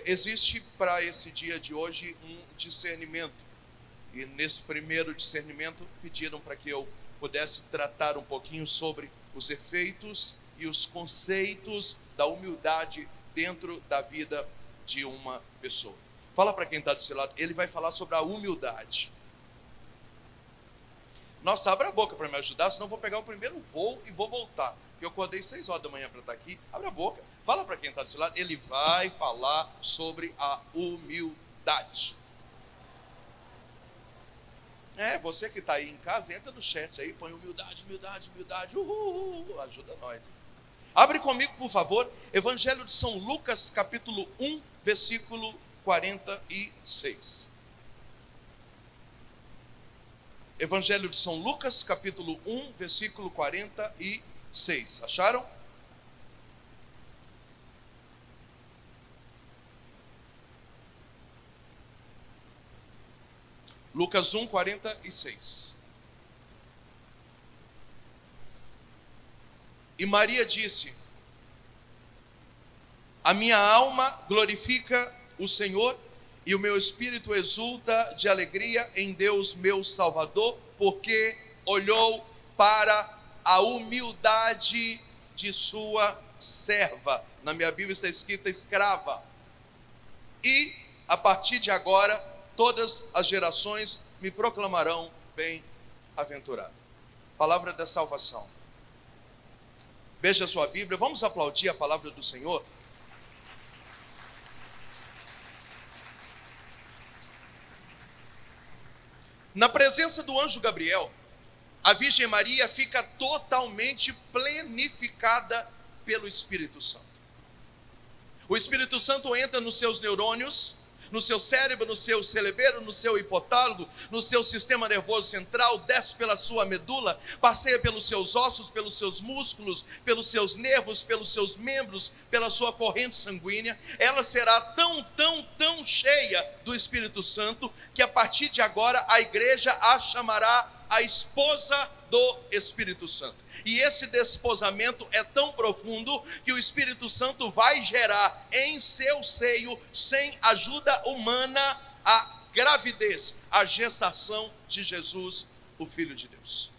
Existe para esse dia de hoje um discernimento. E nesse primeiro discernimento pediram para que eu pudesse tratar um pouquinho sobre os efeitos e os conceitos da humildade dentro da vida de uma pessoa. Fala para quem está do seu lado, ele vai falar sobre a humildade. Nossa, abra a boca para me ajudar, senão eu vou pegar o primeiro voo e vou voltar. Porque eu acordei 6 horas da manhã para estar aqui. Abra a boca, fala para quem está do seu lado, ele vai falar sobre a humildade. Você que está aí em casa, entra no chat aí, põe humildade, humildade, humildade, ajuda nós. Abre comigo, por favor, Evangelho de São Lucas, capítulo 1, versículo 46. Evangelho de São Lucas, capítulo 1, versículo 46. Acharam? Lucas 1, 46. E Maria disse: a minha alma glorifica o Senhor, e o meu espírito exulta de alegria em Deus meu Salvador, porque olhou para a humildade de sua serva. Na minha Bíblia está escrita escrava. E a partir de agora, todas as gerações me proclamarão bem-aventurado. Palavra da salvação. Veja a sua Bíblia, vamos aplaudir a palavra do Senhor. Na presença do anjo Gabriel, a Virgem Maria fica totalmente plenificada pelo Espírito Santo. O Espírito Santo entra nos seus neurônios, no seu cérebro, no seu cerebelo, no seu hipotálamo, no seu sistema nervoso central, desce pela sua medula, passeia pelos seus ossos, pelos seus músculos, pelos seus nervos, pelos seus membros, pela sua corrente sanguínea. Ela será tão cheia do Espírito Santo, que a partir de agora a igreja a chamará a esposa do Espírito Santo. E esse desposamento é tão profundo que o Espírito Santo vai gerar em seu seio, sem ajuda humana, a gravidez, a gestação de Jesus, o Filho de Deus.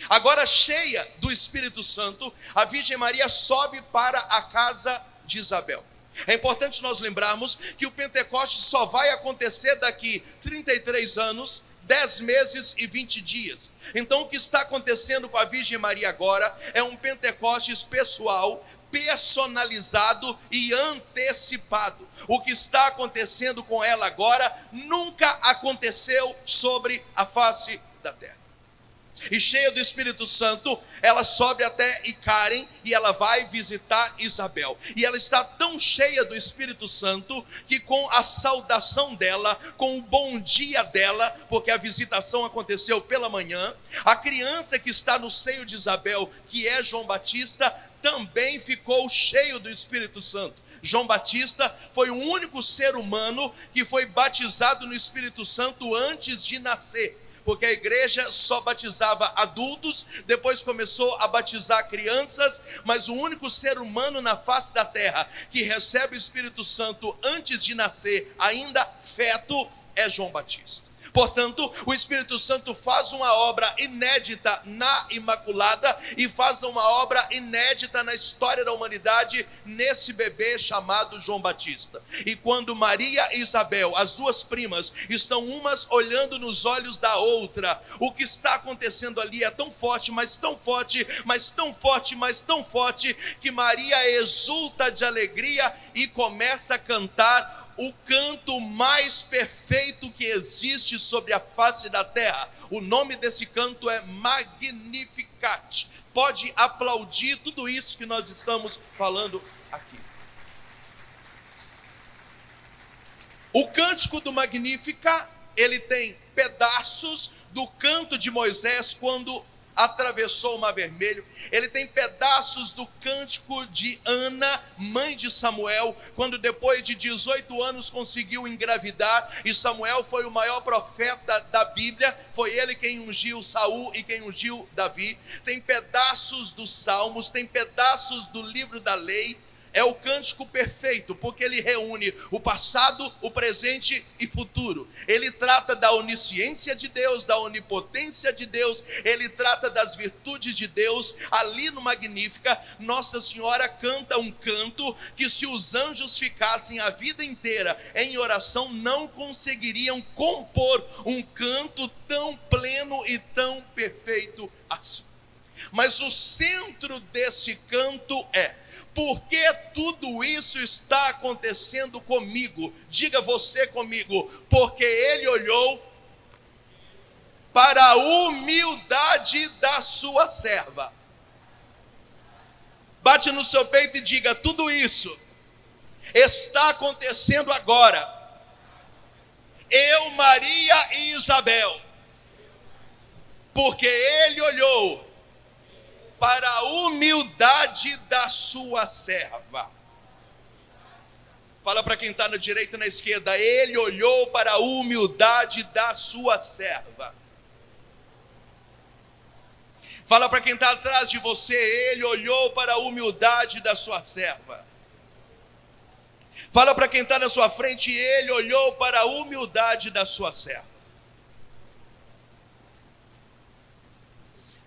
Agora, cheia do Espírito Santo, a Virgem Maria sobe para a casa de Isabel. É importante nós lembrarmos que o Pentecostes só vai acontecer daqui 33 anos, 10 meses e 20 dias. Então o que está acontecendo com a Virgem Maria agora é um Pentecostes pessoal, personalizado e antecipado. O que está acontecendo com ela agora nunca aconteceu sobre a face da terra. E cheia do Espírito Santo, ela sobe até Icaren e ela vai visitar Isabel. E ela está tão cheia do Espírito Santo que com a saudação dela, com o bom dia dela, porque a visitação aconteceu pela manhã, a criança que está no seio de Isabel, que é João Batista, também ficou cheio do Espírito Santo. João Batista foi o único ser humano que foi batizado no Espírito Santo antes de nascer. Porque a igreja só batizava adultos, depois começou a batizar crianças, mas o único ser humano na face da terra que recebe o Espírito Santo antes de nascer, ainda feto, é João Batista. Portanto, o Espírito Santo faz uma obra inédita na Imaculada e faz uma obra inédita na história da humanidade nesse bebê chamado João Batista. E quando Maria e Isabel, as duas primas, estão umas olhando nos olhos da outra, o que está acontecendo ali é tão forte, mas tão forte, mas tão forte, mas tão forte, que Maria exulta de alegria e começa a cantar o canto mais perfeito que existe sobre a face da terra. O nome desse canto é Magnificat. Pode aplaudir tudo isso que nós estamos falando aqui. O cântico do Magnificat, ele tem pedaços do canto de Moisés quando atravessou o Mar Vermelho. Ele tem pedaços do cântico de Ana, mãe de Samuel, quando depois de 18 anos conseguiu engravidar, e Samuel foi o maior profeta da Bíblia, foi ele quem ungiu Saul e quem ungiu Davi. Tem pedaços dos Salmos, tem pedaços do livro da lei. é o cântico perfeito, porque ele reúne o passado, o presente e futuro. Ele trata da onisciência de Deus, da onipotência de Deus, ele trata das virtudes de Deus. Ali no Magnífica, Nossa Senhora canta um canto que, se os anjos ficassem a vida inteira em oração, não conseguiriam compor um canto tão pleno e tão perfeito assim. Mas o centro desse canto é: por que tudo isso está acontecendo comigo? Diga você comigo: porque ele olhou para a humildade da sua serva. Bate no seu peito e diga: tudo isso está acontecendo agora. Eu, Maria e Isabel, porque ele olhou para a humildade da sua serva. Fala para quem está na direita e na esquerda: ele olhou para a humildade da sua serva. Fala para quem está atrás de você: ele olhou para a humildade da sua serva. Fala para quem está na sua frente: ele olhou para a humildade da sua serva.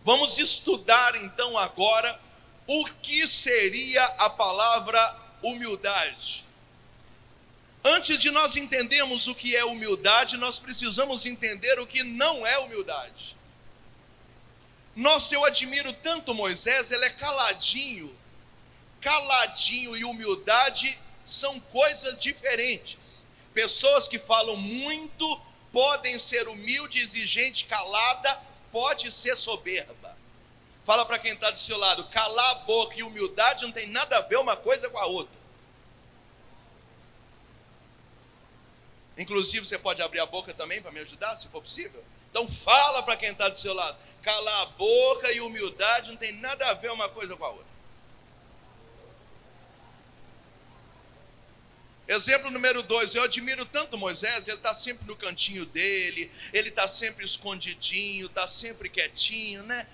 Vamos estudar então agora o que seria a palavra humildade. Antes de nós entendermos o que é humildade, nós precisamos entender o que não é humildade. Nossa, eu admiro tanto Moisés, ele é caladinho. Caladinho e humildade são coisas diferentes. Pessoas que falam muito podem ser humildes, e gente calada pode ser soberba. Fala para quem está do seu lado: calar a boca e humildade não tem nada a ver uma coisa com a outra. Inclusive, você pode abrir a boca também para me ajudar, se for possível? Então fala para quem está do seu lado: calar a boca e humildade não tem nada a ver uma coisa com a outra. Exemplo número 2, eu admiro tanto Moisés, ele está sempre no cantinho dele, ele está sempre escondidinho, está sempre quietinho, né?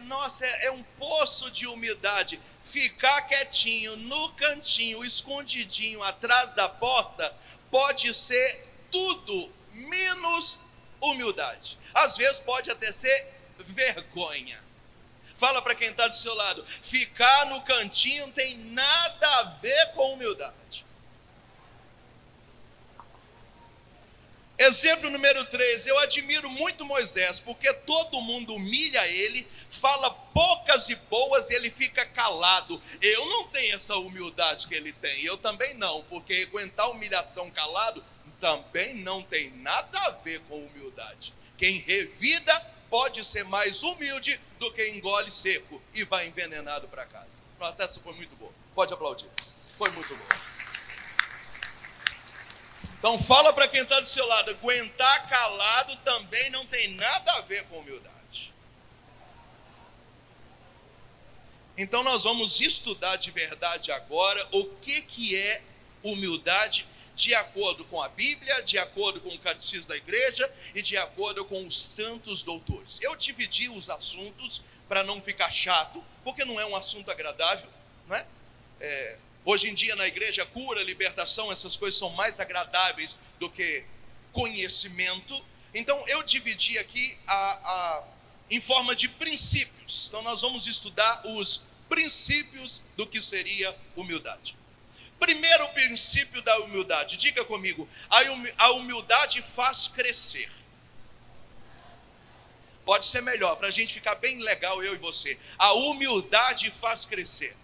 Nossa, é um poço de humildade. Ficar quietinho, no cantinho, escondidinho, atrás da porta, pode ser tudo menos humildade. Às vezes pode até ser vergonha. Fala para quem está do seu lado: ficar no cantinho não tem nada a ver com humildade. Exemplo número 3, eu admiro muito Moisés, porque todo mundo humilha ele, fala poucas e boas e ele fica calado. Eu não tenho essa humildade que ele tem, eu também não, porque aguentar humilhação calado também não tem nada a ver com humildade. Quem revida pode ser mais humilde do que engole seco e vai envenenado para casa. O processo foi muito bom, pode aplaudir, foi muito bom. Então fala para quem está do seu lado: aguentar calado também não tem nada a ver com humildade. Então nós vamos estudar de verdade agora o que é humildade, de acordo com a Bíblia, de acordo com o Catecismo da Igreja e de acordo com os santos doutores. Eu dividi os assuntos para não ficar chato, porque não é um assunto agradável, não é? Hoje em dia na igreja, cura, libertação, essas coisas são mais agradáveis do que conhecimento. Então eu dividi aqui em forma de princípios. Então nós vamos estudar os princípios do que seria humildade. Primeiro princípio da humildade, diga comigo: a humildade faz crescer. Pode ser melhor, para a gente ficar bem legal, eu e você. A humildade faz crescer.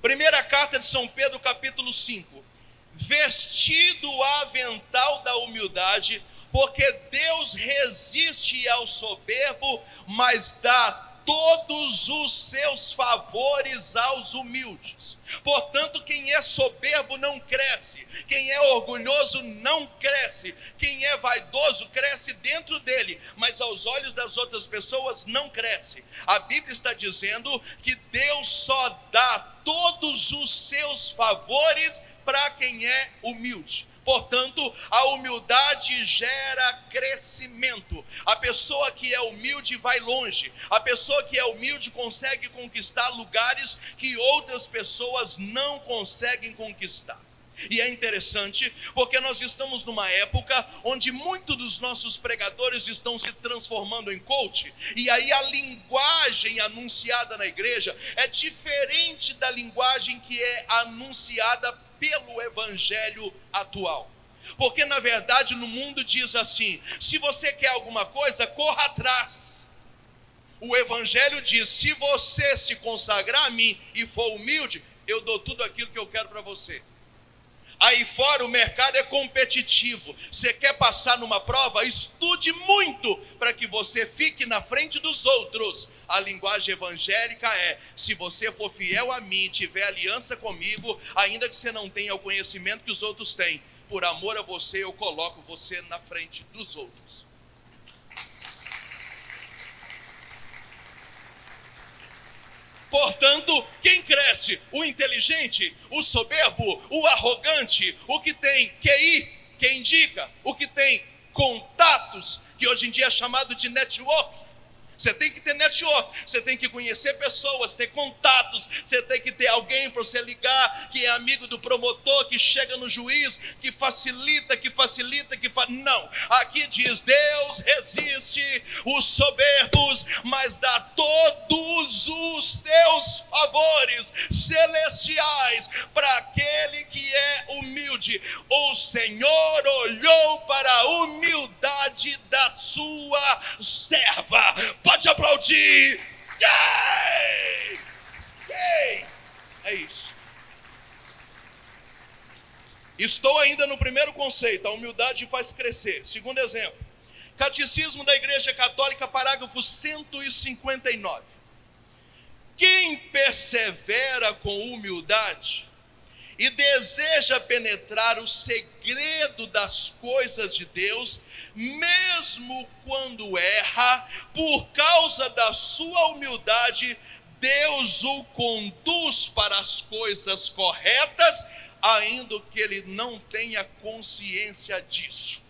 Primeira carta de São Pedro, capítulo 5. Vestido o avental da humildade, porque Deus resiste ao soberbo, mas dá todos os seus favores aos humildes. Portanto, quem é soberbo não cresce, quem é orgulhoso não cresce, quem é vaidoso cresce dentro dele, mas aos olhos das outras pessoas não cresce. A Bíblia está dizendo que Deus só dá todos os seus favores para quem é humilde. Portanto, a humildade gera crescimento. A pessoa que é humilde vai longe. A pessoa que é humilde consegue conquistar lugares que outras pessoas não conseguem conquistar. E é interessante porque nós estamos numa época onde muitos dos nossos pregadores estão se transformando em coach, e aí a linguagem anunciada na igreja é diferente da linguagem que é anunciada pelo evangelho atual. Porque na verdade no mundo diz assim: se você quer alguma coisa, corra atrás. O evangelho diz: se você se consagrar a mim e for humilde, eu dou tudo aquilo que eu quero para você. Aí fora o mercado é competitivo. Você quer passar numa prova? Estude muito para que você fique na frente dos outros. A linguagem evangélica é: se você for fiel a mim, tiver aliança comigo, ainda que você não tenha o conhecimento que os outros têm, por amor a você eu coloco você na frente dos outros. Portanto, quem cresce? O inteligente, o soberbo, o arrogante, o que tem QI, que indica, o que tem contatos, que hoje em dia é chamado de network. Você tem que ter network, você tem que conhecer pessoas, ter contatos, você tem que ter alguém para você ligar, que é amigo do promotor, que chega no juiz, que facilita. Não, aqui diz: Deus resiste os soberbos, mas dá todos os seus favores celestiais para aquele que é humilde. O Senhor olhou para a humildade da sua serva. Pode aplaudir. Yay! Yay! É isso. Estou ainda no primeiro conceito: a humildade faz crescer. Segundo exemplo, Catecismo da Igreja Católica, parágrafo 159. Quem persevera com humildade e deseja penetrar o segredo das coisas de Deus, mesmo quando erra, por causa da sua humildade, Deus o conduz para as coisas corretas, ainda que ele não tenha consciência disso.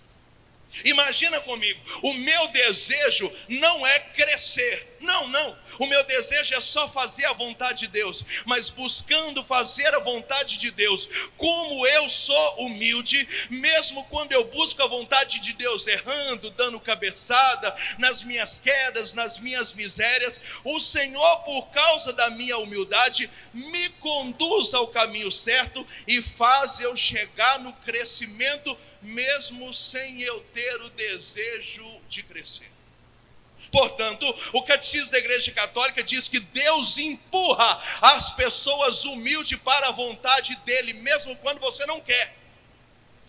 Imagina comigo, o meu desejo não é crescer, não. O meu desejo é só fazer a vontade de Deus, mas buscando fazer a vontade de Deus. Como eu sou humilde, mesmo quando eu busco a vontade de Deus errando, dando cabeçada, nas minhas quedas, nas minhas misérias, o Senhor, por causa da minha humildade, me conduz ao caminho certo e faz eu chegar no crescimento, mesmo sem eu ter o desejo de crescer. Portanto, o Catecismo da Igreja Católica diz que Deus empurra as pessoas humildes para a vontade dele, mesmo quando você não quer.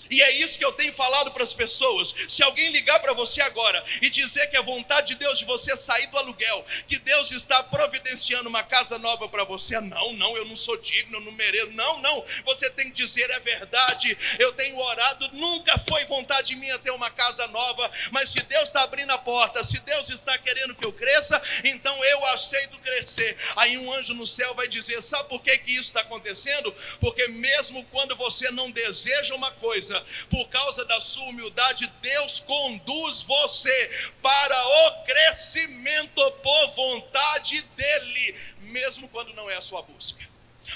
E é isso que eu tenho falado para as pessoas. Se alguém ligar para você agora e dizer que é vontade de Deus de você sair do aluguel, que Deus está providenciando uma casa nova para você, não, eu não sou digno, eu não mereço, não, você tem que dizer: é verdade, eu tenho orado, nunca foi vontade minha ter uma casa nova, mas se Deus está abrindo a porta, se Deus está querendo que eu cresça, então eu aceito crescer. Aí um anjo no céu vai dizer: sabe por que isso está acontecendo? Porque mesmo quando você não deseja uma coisa, por causa da sua humildade, Deus conduz você para o crescimento por vontade dele, mesmo quando não é a sua busca.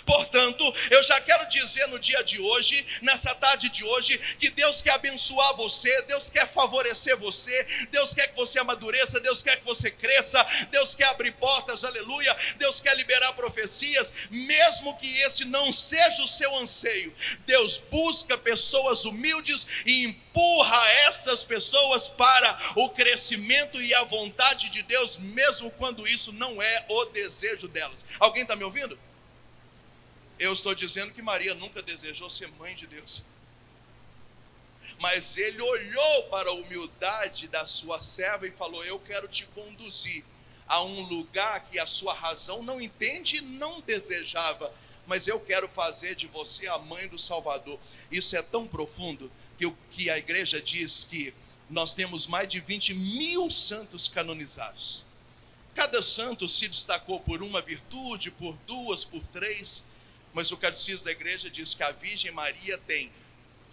Portanto, eu já quero dizer no dia de hoje, nessa tarde de hoje, que Deus quer abençoar você, Deus quer favorecer você, Deus quer que você amadureça, Deus quer que você cresça, Deus quer abrir portas, aleluia, Deus quer liberar profecias, mesmo que esse não seja o seu anseio. Deus busca pessoas humildes e empurra essas pessoas para o crescimento e a vontade de Deus, mesmo quando isso não é o desejo delas. Alguém está me ouvindo? Eu estou dizendo que Maria nunca desejou ser mãe de Deus, mas ele olhou para a humildade da sua serva e falou: eu quero te conduzir a um lugar que a sua razão não entende e não desejava, mas eu quero fazer de você a mãe do Salvador. Isso é tão profundo que a igreja diz que nós temos mais de 20.000 santos canonizados. Cada santo se destacou por uma virtude, por duas, por três, mas o Catecismo da Igreja diz que a Virgem Maria tem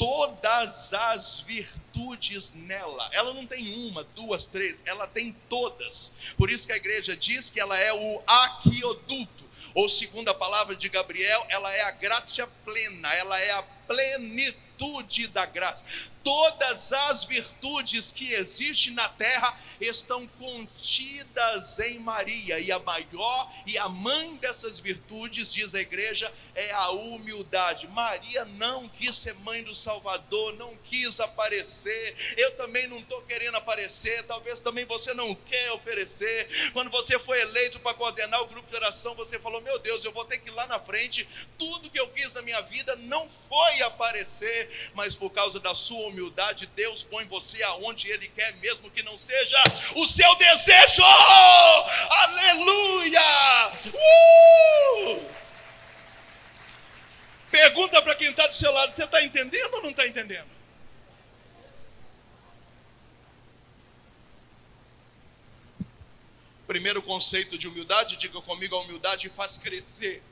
todas as virtudes nela. Ela não tem uma, duas, três, ela tem todas. Por isso que a igreja diz que ela é o aquioduto, ou segundo a palavra de Gabriel, ela é a gratia plena, ela é a plenitude da graça. Todas as virtudes que existem na terra estão contidas em Maria, e a maior e a mãe dessas virtudes, diz a igreja, é a humildade. Maria não quis ser mãe do Salvador, não quis aparecer. Eu também não estou querendo aparecer, talvez também você não quer oferecer. Quando você foi eleito para coordenar o grupo de oração, você falou: meu Deus, eu vou ter que ir lá na frente, tudo que eu quis na minha vida não foi aparecer, mas por causa da sua humildade, Deus põe você aonde Ele quer, mesmo que não seja o seu desejo. Aleluia! Pergunta para quem está do seu lado: você está entendendo ou não está entendendo? Primeiro conceito de humildade, diga comigo: a humildade faz crescer.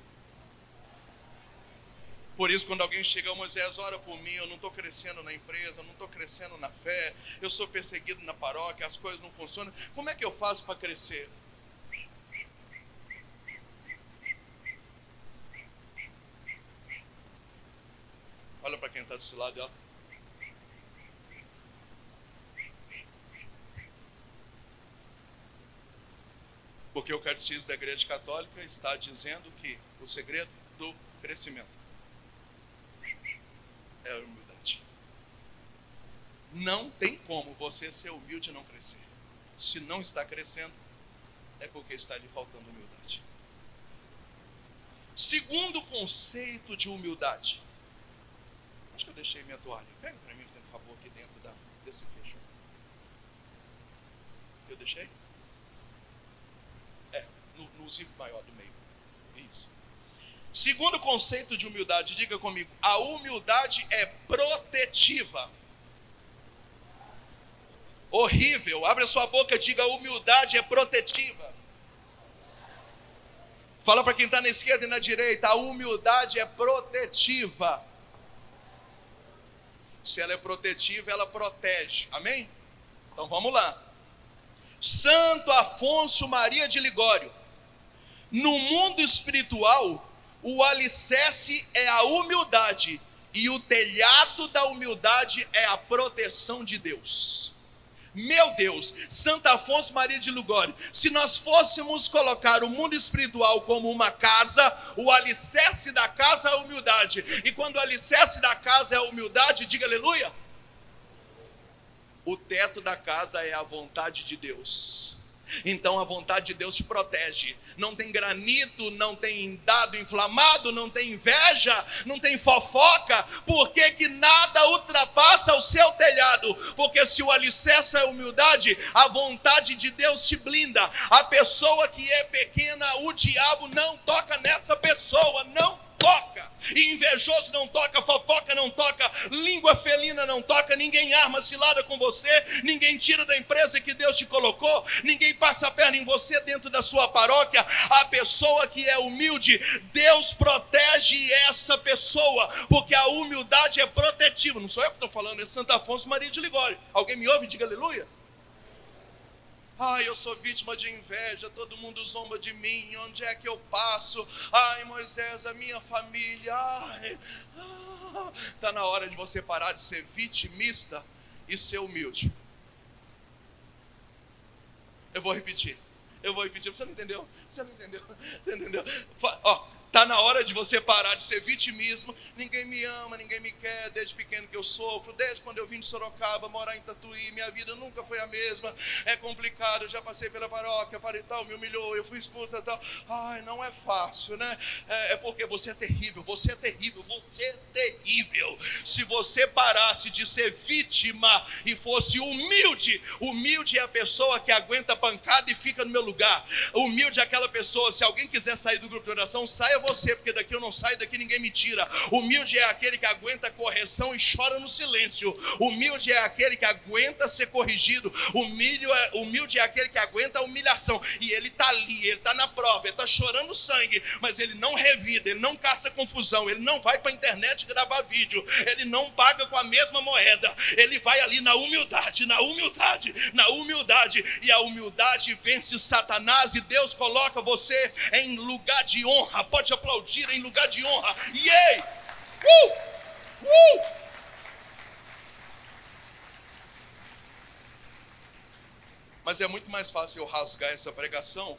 Por isso, quando alguém chega: Moisés, ora por mim, eu não estou crescendo na empresa, eu não estou crescendo na fé, eu sou perseguido na paróquia, as coisas não funcionam, como é que eu faço para crescer? Olha para quem está desse lado, ó. Porque o Catecismo da Igreja Católica está dizendo que o segredo do crescimento é a humildade. Não tem como você ser humilde e não crescer. Se não está crescendo, é porque está lhe faltando humildade. Segundo conceito de humildade. Acho que eu deixei minha toalha. Pega para mim, por favor, aqui dentro desse fecho. Eu deixei? No zíper maior do meio. Isso. Segundo conceito de humildade, diga comigo: a humildade é protetiva. Horrível. Abre a sua boca e diga: a humildade é protetiva. Fala para quem está na esquerda e na direita: a humildade é protetiva. Se ela é protetiva, ela protege. Amém? Então vamos lá. Santo Afonso Maria de Ligório: no mundo espiritual, o alicerce é a humildade, e o telhado da humildade é a proteção de Deus. Meu Deus, Santo Afonso Maria de Ligório, se nós fôssemos colocar o mundo espiritual como uma casa, o alicerce da casa é a humildade. E quando o alicerce da casa é a humildade, diga aleluia. O teto da casa é a vontade de Deus. Então a vontade de Deus te protege. Não tem granito, não tem dado inflamado, não tem inveja, não tem fofoca. Por que nada ultrapassa o seu telhado? Porque se o alicerce é a humildade, a vontade de Deus te blinda. A pessoa que é pequena, o diabo não toca nessa pessoa, não toca. E invejoso não toca, fofoca não toca, língua felina não toca, ninguém arma cilada com você, ninguém tira da empresa que Deus te colocou, ninguém passa a perna em você dentro da sua paróquia. A pessoa que é humilde, Deus protege essa pessoa, porque a humildade é protetiva. Não sou eu que estou falando, é Santo Afonso Maria de Ligório. Alguém me ouve? Diga aleluia. Ai, eu sou vítima de inveja, todo mundo zomba de mim, onde é que eu passo? Ai, Moisés, a minha família, está na hora de você parar de ser vitimista e ser humilde. Eu vou repetir, você não entendeu? Você entendeu? Está na hora de você parar de ser vitimismo. Ninguém me ama, ninguém me quer, desde pequeno que eu sofro, desde quando eu vim de Sorocaba, morar em Tatuí, minha vida nunca foi a mesma, é complicado, eu já passei pela paróquia, tal, me humilhou, eu fui expulsa, tal. Ai, não é fácil, né? É porque você é terrível. Se você parasse de ser vítima e fosse humilde é a pessoa que aguenta a pancada e fica no meu lugar. Humilde é aquela pessoa, se alguém quiser sair do grupo de oração, saia é você, porque daqui eu não saio, daqui ninguém me tira. Humilde é aquele que aguenta a correção e chora no silêncio. Humilde é aquele que aguenta ser corrigido. Humilde é aquele que aguenta a humilhação. E ele está ali, ele está na prova, ele está chorando sangue, mas ele não revida, ele não caça confusão, ele não vai para a internet gravar vídeo, ele não paga com a mesma moeda, ele vai ali na humildade, na humildade, na humildade, e a humildade vence Satanás, e Deus coloca você em lugar de honra. Pode aplaudir, em lugar de honra. Yay! Mas é muito mais fácil eu rasgar essa pregação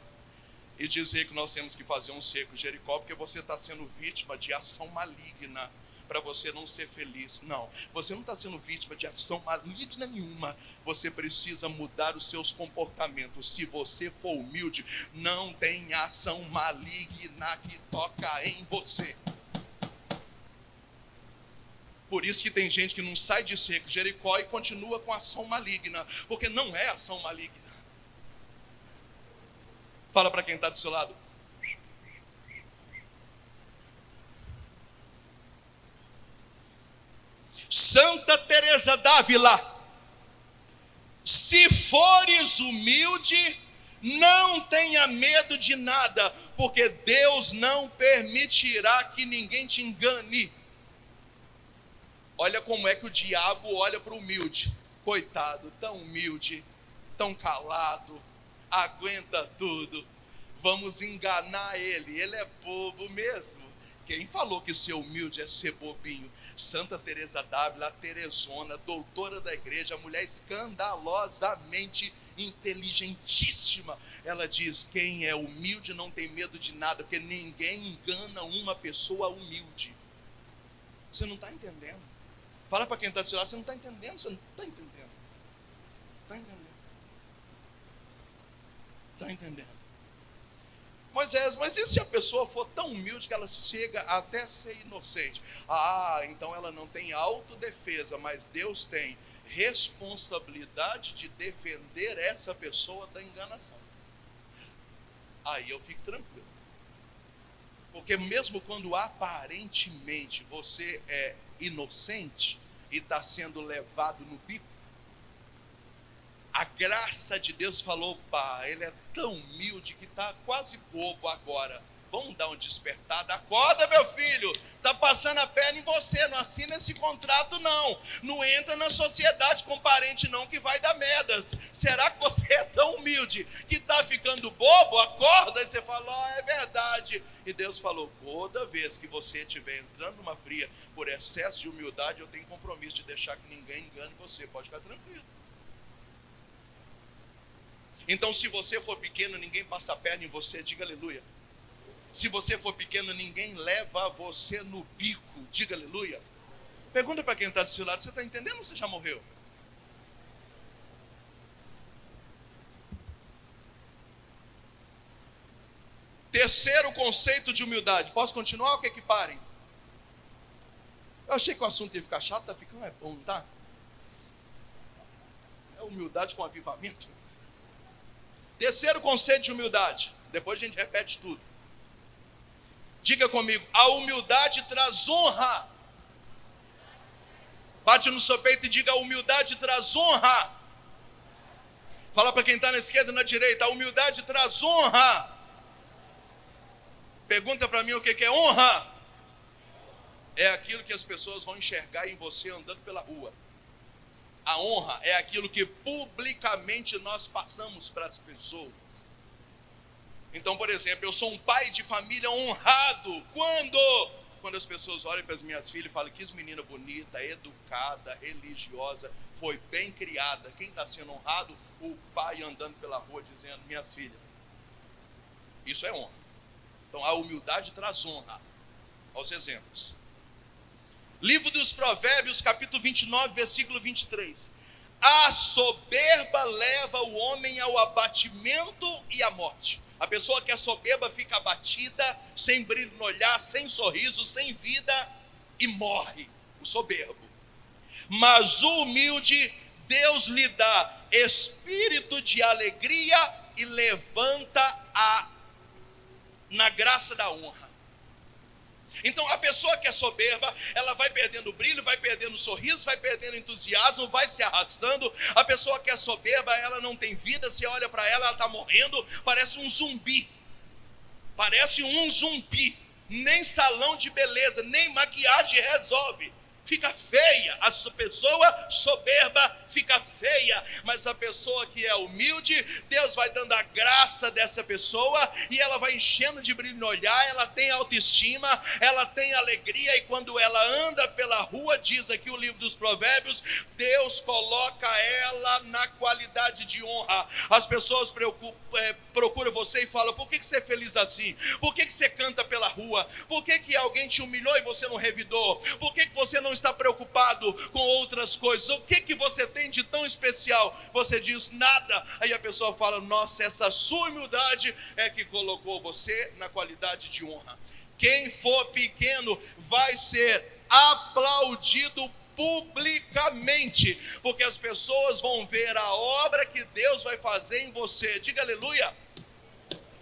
e dizer que nós temos que fazer um cerco de Jericó, porque você está sendo vítima de ação maligna para você não ser feliz. Não, você não está sendo vítima de ação maligna nenhuma. Você precisa mudar os seus comportamentos. Se você for humilde, não tem ação maligna que toca em você. Por isso que tem gente que não sai de cerco de Jericó e continua com ação maligna, porque não é ação maligna. Fala para quem está do seu lado. Santa Teresa d'Ávila: se fores humilde, não tenha medo de nada, porque Deus não permitirá que ninguém te engane. Olha como é que o diabo olha para o humilde. Coitado, tão humilde, tão calado, aguenta tudo. Vamos enganar ele, ele é bobo mesmo. Quem falou que ser humilde é ser bobinho? Santa Teresa d'Ávila, a Teresona, doutora da igreja, mulher escandalosamente inteligentíssima. Ela diz: quem é humilde não tem medo de nada, porque ninguém engana uma pessoa humilde. Você não está entendendo? Fala para quem está do seu lado: você não está entendendo, você não está entendendo. Está entendendo? Está entendendo? Moisés, mas e se a pessoa for tão humilde que ela chega até ser inocente? Ah, então ela não tem autodefesa, mas Deus tem responsabilidade de defender essa pessoa da enganação. Aí eu fico tranquilo. Porque mesmo quando aparentemente você é inocente e está sendo levado no bico, a graça de Deus falou: pá, ele é tão humilde que está quase bobo agora. Vamos dar uma despertada. Acorda, meu filho. Está passando a perna em você. Não assina esse contrato, não. Não entra na sociedade com parente, não, que vai dar merdas. Será que você é tão humilde que está ficando bobo? Acorda. E você fala: ó, é verdade. E Deus falou: toda vez que você estiver entrando numa fria por excesso de humildade, eu tenho compromisso de deixar que ninguém engane você. Pode ficar tranquilo. Então, se você for pequeno, ninguém passa a perna em você, diga aleluia. Se você for pequeno, ninguém leva você no bico, diga aleluia. Pergunta para quem está do seu lado: você está entendendo ou você já morreu? Terceiro conceito de humildade. Posso continuar ou quer que parem? Eu achei que o assunto ia ficar chato, tá ficando é bom, tá? É humildade com avivamento. Terceiro conceito de humildade. Depois a gente repete tudo. Diga comigo: a humildade traz honra. Bate no seu peito e diga: a humildade traz honra. Fala para quem está na esquerda e na direita: a humildade traz honra. Pergunta para mim o que é honra. É aquilo que as pessoas vão enxergar em você andando pela rua. A honra é aquilo que publicamente nós passamos para as pessoas. Então, por exemplo, eu sou um pai de família honrado. Quando as pessoas olham para as minhas filhas e falam: que menina bonita, educada, religiosa, foi bem criada. Quem está sendo honrado? O pai andando pela rua dizendo: minhas filhas. Isso é honra. Então a humildade traz honra. Aos exemplos. Livro dos Provérbios, capítulo 29, versículo 23. A soberba leva o homem ao abatimento e à morte. A pessoa que é soberba fica abatida, sem brilho no olhar, sem sorriso, sem vida, e morre. O soberbo. Mas o humilde, Deus lhe dá espírito de alegria e levanta na graça da honra. Então a pessoa que é soberba, ela vai perdendo o brilho, vai perdendo o sorriso, vai perdendo o entusiasmo, vai se arrastando. A pessoa que é soberba, ela não tem vida, você olha para ela, ela está morrendo, parece um zumbi. Parece um zumbi. Nem salão de beleza, nem maquiagem resolve. Fica feia, a pessoa soberba fica feia, mas a pessoa que é humilde, Deus vai dando a graça dessa pessoa, e ela vai enchendo de brilho no olhar, ela tem autoestima, ela tem alegria, e quando ela anda pela rua, diz aqui o livro dos Provérbios, Deus coloca ela na qualidade de honra. As pessoas procuram você e falam, por que você é feliz assim? Por que você canta pela rua? Por que alguém te humilhou e você não revidou? Por que você não está preocupado com outras coisas? O que você tem de tão especial? Você diz nada. Aí a pessoa fala, nossa, essa sua humildade é que colocou você na qualidade de honra. Quem for pequeno vai ser aplaudido publicamente, porque as pessoas vão ver a obra que Deus vai fazer em você. Diga aleluia.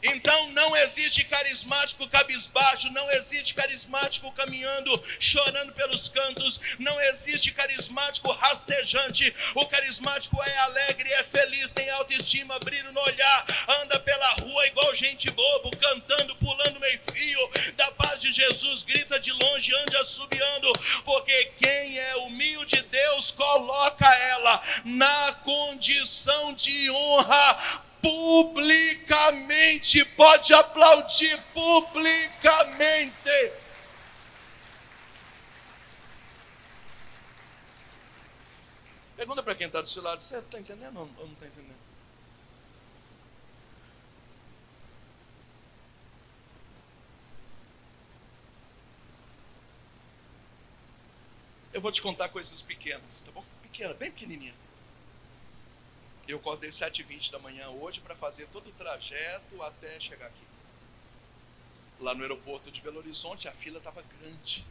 Então não existe carismático cabisbaixo, não existe carismático caminhando, chorando pelos cantos, não existe carismático rastejante. O carismático é alegre, é feliz, tem autoestima, brilho no olhar, anda pela rua igual gente bobo, cantando, pulando meio fio, da paz de Jesus, grita de longe, anda assobiando, porque quem é humilde, Deus coloca ela na condição de honra publicamente. Pode aplaudir publicamente. Pergunta para quem está do seu lado, você está entendendo ou não está entendendo? Eu vou te contar coisas pequenas, tá bom? Pequena, bem pequenininha. Eu acordei 7h20 da manhã hoje para fazer todo o trajeto até chegar aqui. Lá no aeroporto de Belo Horizonte, a fila estava grande.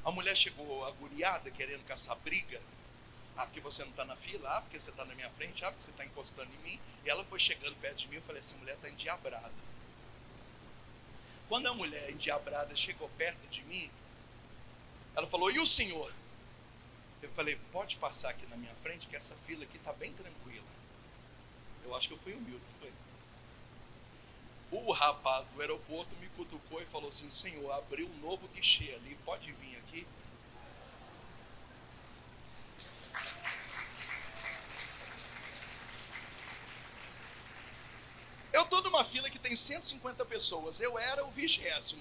A mulher chegou agoniada, querendo caçar briga. Ah, porque você não está na fila? Ah, porque você está na minha frente? Ah, porque você está encostando em mim? E ela foi chegando perto de mim, eu falei, essa mulher está endiabrada. Quando a mulher endiabrada chegou perto de mim, ela falou, e o senhor? Eu falei, pode passar aqui na minha frente, que essa fila aqui está bem tranquila. Eu acho que eu fui humilde, não foi? O rapaz do aeroporto me cutucou e falou assim, senhor, abriu um novo guichê ali, pode vir aqui? Eu estou numa fila que tem 150 pessoas, eu era o 20º.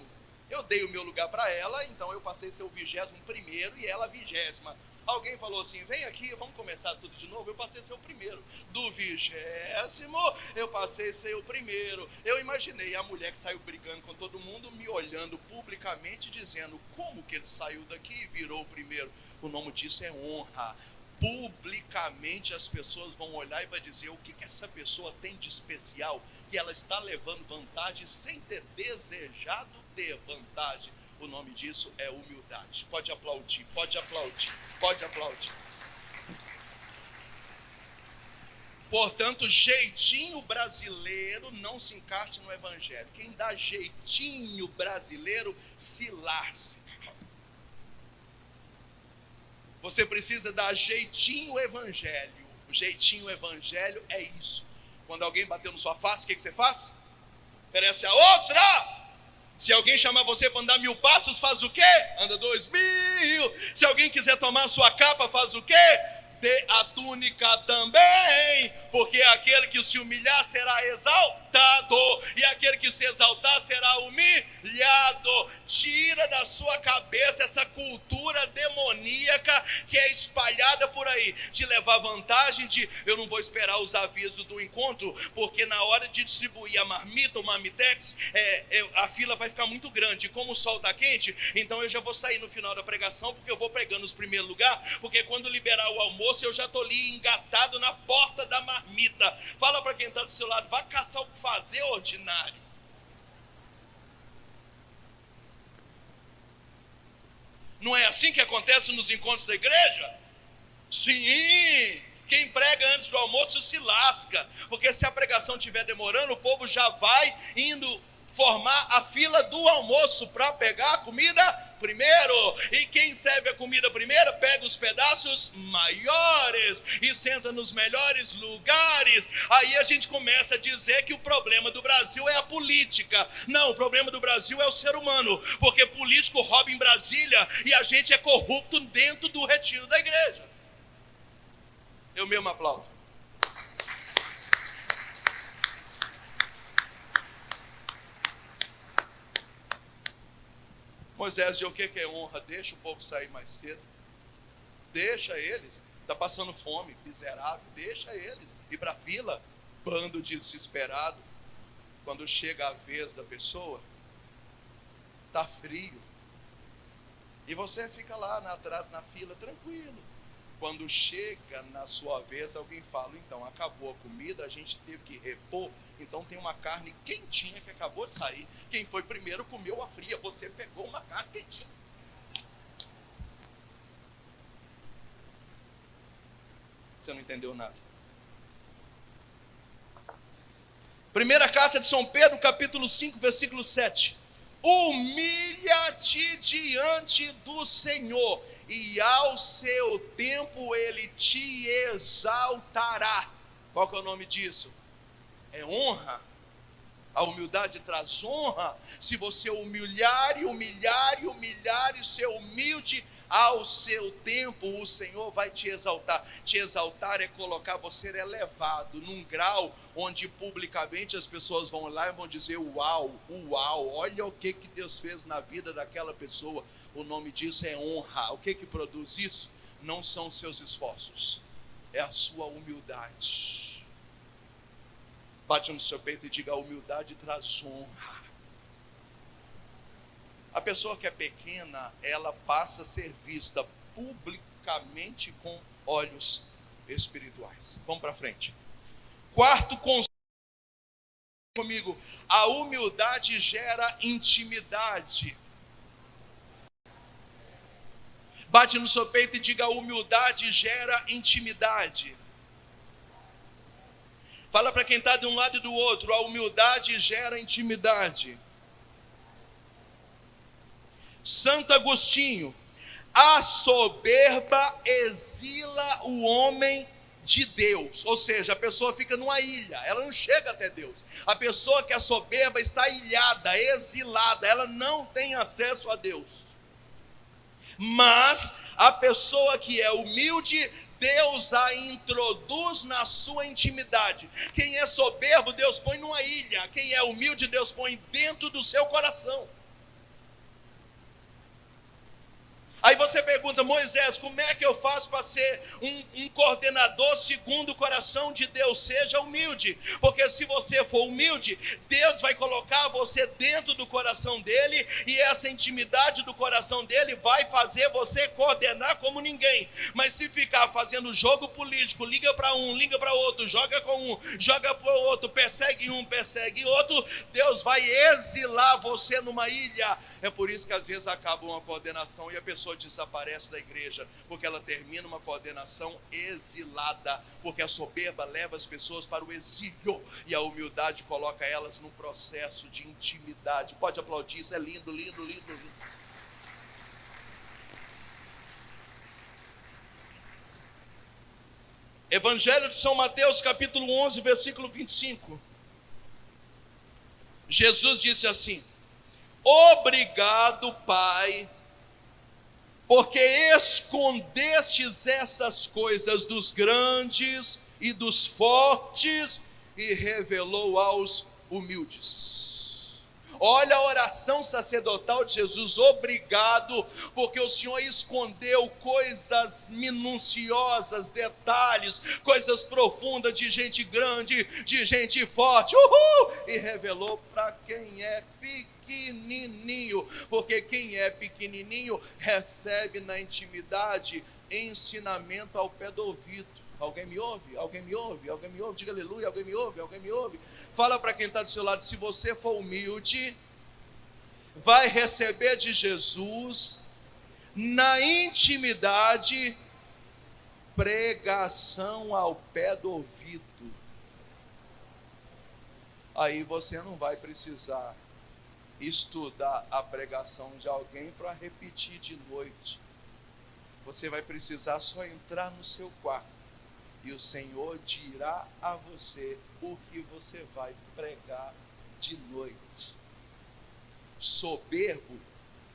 Eu dei o meu lugar para ela, então eu passei a ser o 21º e ela a 20ª. Alguém falou assim, vem aqui, vamos começar tudo de novo. Eu passei a ser o primeiro. Do 20º, eu passei a ser o primeiro. Eu imaginei a mulher que saiu brigando com todo mundo, me olhando publicamente, dizendo, como que ele saiu daqui e virou o primeiro? O nome disso é honra. Publicamente as pessoas vão olhar e vai dizer, o que essa pessoa tem de especial, que ela está levando vantagem sem ter desejado ter vantagem. O nome disso é humildade. Pode aplaudir, pode aplaudir, pode aplaudir. Portanto, jeitinho brasileiro não se encaixa no evangelho. Quem dá jeitinho brasileiro se lasca. Você precisa dar jeitinho evangelho. O jeitinho evangelho é isso. Quando alguém bateu na sua face, o que você faz? Oferece a outra. Se alguém chamar você para andar 1000 passos, faz o quê? Anda 2000. Se alguém quiser tomar a sua capa, faz o quê? Dê a túnica também. Porque aquele que se humilhar será exaltado, e aquele que se exaltar será humilhado. Tira da sua cabeça essa cultura demoníaca que é espalhada por aí, de levar vantagem de eu não vou esperar os avisos do encontro, porque na hora de distribuir a marmita, o marmitex, a fila vai ficar muito grande. Como o sol está quente, então eu já vou sair no final da pregação, porque eu vou pegando os primeiros lugares, porque quando liberar o almoço eu já estou ali engatado na porta da marmita. Fala para quem está do seu lado, vai caçar o que fazer, ordinário. Não é assim que acontece nos encontros da igreja? Sim! Quem prega antes do almoço se lasca, porque se a pregação estiver demorando, o povo já vai indo formar a fila do almoço para pegar a comida primeiro. E quem serve a comida primeiro pega os pedaços maiores e senta nos melhores lugares. Aí a gente começa a dizer que o problema do Brasil é a política. Não, o problema do Brasil é o ser humano, porque político rouba em Brasília e a gente é corrupto dentro do retiro da igreja. Eu mesmo aplaudo. Moisés diz: o que é honra? Deixa o povo sair mais cedo. Deixa eles. Está passando fome, miserável. Deixa eles ir para a fila. Bando de desesperado. Quando chega a vez da pessoa, está frio. E você fica lá atrás na fila, tranquilo. Quando chega na sua vez, alguém fala: então, acabou a comida, a gente teve que repor. Então tem uma carne quentinha que acabou de sair. Quem foi primeiro comeu a fria. Você pegou uma carne quentinha. Você não entendeu nada. Primeira carta de São Pedro, capítulo 5, versículo 7. Humilha-te diante do Senhor, e ao seu tempo Ele te exaltará. Qual que é o nome disso? É honra. A humildade traz honra. Se você humilhar e ser humilde, ao seu tempo o Senhor vai te exaltar. Te exaltar é colocar você elevado num grau onde publicamente as pessoas vão lá e vão dizer: uau, olha o que Deus fez na vida daquela pessoa. O nome disso é honra. O que produz isso? Não são os seus esforços, é a sua humildade. Bate no seu peito e diga: a humildade traz honra. A pessoa que é pequena, ela passa a ser vista publicamente com olhos espirituais. Vamos para frente. Quarto conselho comigo: a humildade gera intimidade. Bate no seu peito e diga: a humildade gera intimidade. Fala para quem está de um lado e do outro: a humildade gera intimidade. Santo Agostinho: a soberba exila o homem de Deus. Ou seja, a pessoa fica numa ilha, ela não chega até Deus. A pessoa que é soberba está ilhada, exilada, ela não tem acesso a Deus. Mas a pessoa que é humilde, Deus a introduz na sua intimidade. Quem é soberbo, Deus põe numa ilha. Quem é humilde, Deus põe dentro do seu coração. Aí você pergunta: Moisés, como é que eu faço para ser um coordenador segundo o coração de Deus? Seja humilde, porque se você for humilde, Deus vai colocar você dentro do coração dele, e essa intimidade do coração dele vai fazer você coordenar como ninguém. Mas se ficar fazendo jogo político, liga para um, liga para outro, joga com um, joga para o outro, persegue um, persegue outro, Deus vai exilar você numa ilha. É por isso que às vezes acaba uma coordenação e a pessoa desaparece da igreja, porque ela termina uma coordenação exilada, porque a soberba leva as pessoas para o exílio e a humildade coloca elas num processo de intimidade. Pode aplaudir, isso é lindo, lindo, lindo, lindo. Evangelho de São Mateus, capítulo 11, versículo 25. Jesus disse assim: obrigado, Pai, porque escondestes essas coisas dos grandes e dos fortes e revelou aos humildes. Olha a oração sacerdotal de Jesus: obrigado, porque o Senhor escondeu coisas minuciosas, detalhes, coisas profundas de gente grande, de gente forte, e revelou para quem é pequenininho, porque quem é pequenininho recebe na intimidade ensinamento ao pé do ouvido. Alguém me ouve? Alguém me ouve? Alguém me ouve? Diga aleluia. Alguém me ouve? Alguém me ouve? Fala para quem está do seu lado: se você for humilde, vai receber de Jesus na intimidade pregação ao pé do ouvido. Aí você não vai precisar estudar a pregação de alguém para repetir de noite. Você vai precisar só entrar no seu quarto e o Senhor dirá a você o que você vai pregar de noite. Soberbo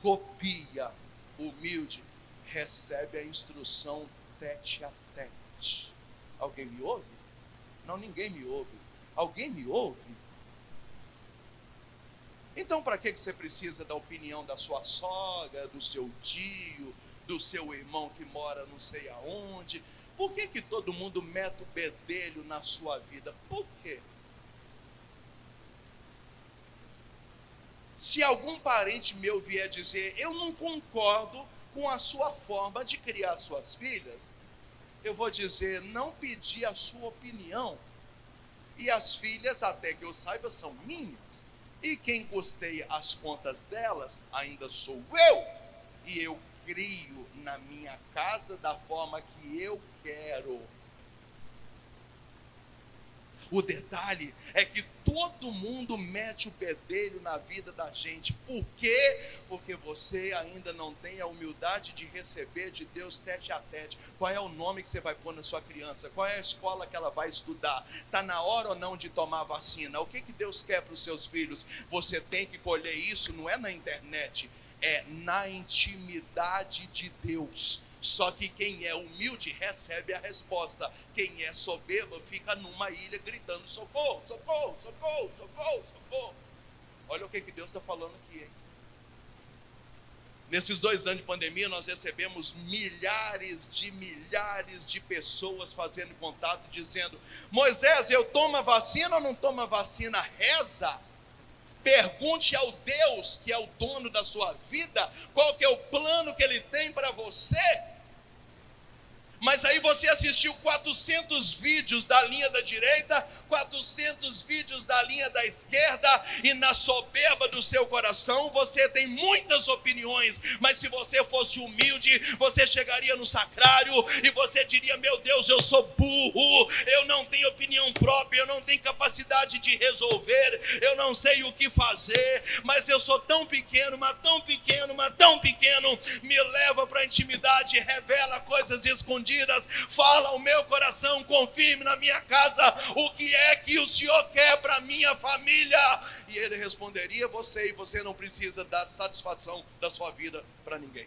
copia, humilde recebe a instrução tete a tete. Alguém me ouve? Não, ninguém me ouve. Alguém me ouve? Então, para que você precisa da opinião da sua sogra, do seu tio, do seu irmão que mora não sei aonde? Por que todo mundo mete o bedelho na sua vida? Por quê? Se algum parente meu vier dizer, eu não concordo com a sua forma de criar suas filhas, eu vou dizer, não pedi a sua opinião. E as filhas, até que eu saiba, são minhas. E quem custeia as contas delas ainda sou eu. E eu crio na minha casa da forma que eu quero. O detalhe é que todo mundo mete o bedelho na vida da gente. Por quê? Porque você ainda não tem a humildade de receber de Deus tete a tete. Qual é o nome que você vai pôr na sua criança? Qual é a escola que ela vai estudar? Está na hora ou não de tomar vacina? O que Deus quer para os seus filhos? Você tem que colher isso, não é na internet, é na intimidade de Deus. Só que quem é humilde recebe a resposta. Quem é soberbo fica numa ilha gritando socorro, socorro, socorro, socorro, socorro. Olha o que Deus está falando aqui, hein? Nesses 2 anos de pandemia nós recebemos milhares de pessoas fazendo contato dizendo, Moisés, eu tomo a vacina ou não tomo a vacina? Reza. Pergunte ao Deus que é o dono da sua vida, qual que é o plano que Ele tem para você. Mas aí você assistiu 400 vídeos da linha da direita, 400 vídeos da linha da esquerda, e na soberba do seu coração você tem muitas opiniões. Mas se você fosse humilde, você chegaria no sacrário e você diria, meu Deus, eu sou burro, eu não tenho opinião própria, eu não tenho capacidade de resolver, eu não sei o que fazer, mas eu sou tão pequeno, mas tão pequeno, mas tão pequeno. Me leva para a intimidade, revela coisas escondidas, fala ao meu coração, confirme na minha casa o que é que o Senhor quer para a minha família. E Ele responderia você, e você não precisa dar satisfação da sua vida para ninguém.